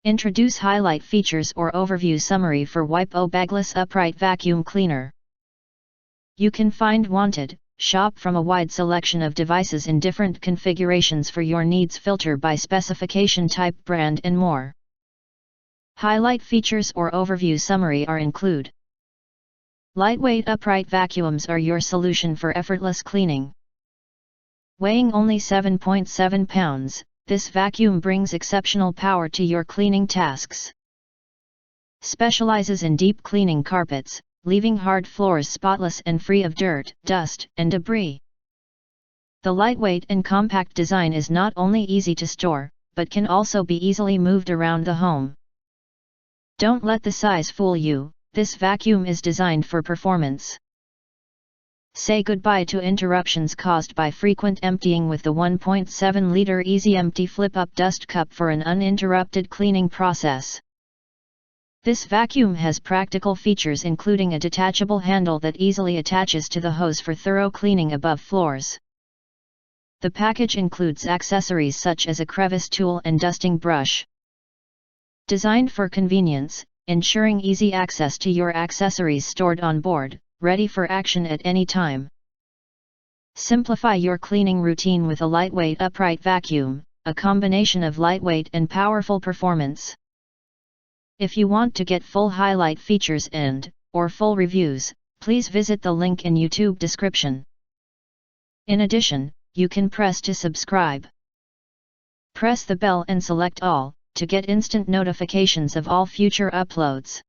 Introduce highlight features or overview summary for WipeO Bagless Upright Vacuum Cleaner. You can find wanted, shop from a wide selection of devices in different configurations for your needs, filter by specification type, brand and more. Highlight features or overview summary are include. Lightweight upright vacuums are your solution for effortless cleaning. Weighing only 7.7 pounds, this vacuum brings exceptional power to your cleaning tasks. Specializes in deep cleaning carpets, leaving hard floors spotless and free of dirt, dust, and debris. The lightweight and compact design is not only easy to store, but can also be easily moved around the home. Don't let the size fool you, this vacuum is designed for performance. Say goodbye to interruptions caused by frequent emptying with the 1.7-liter Easy Empty Flip-Up Dust Cup for an uninterrupted cleaning process. This vacuum has practical features including a detachable handle that easily attaches to the hose for thorough cleaning above floors. The package includes accessories such as a crevice tool and dusting brush. Designed for convenience, ensuring easy access to your accessories stored on board, ready for action at any time. Simplify your cleaning routine with a lightweight upright vacuum, a combination of lightweight and powerful performance. If you want to get full highlight features or full reviews, please visit the link in YouTube description. In addition, you can press to subscribe. Press the bell and select all, to get instant notifications of all future uploads.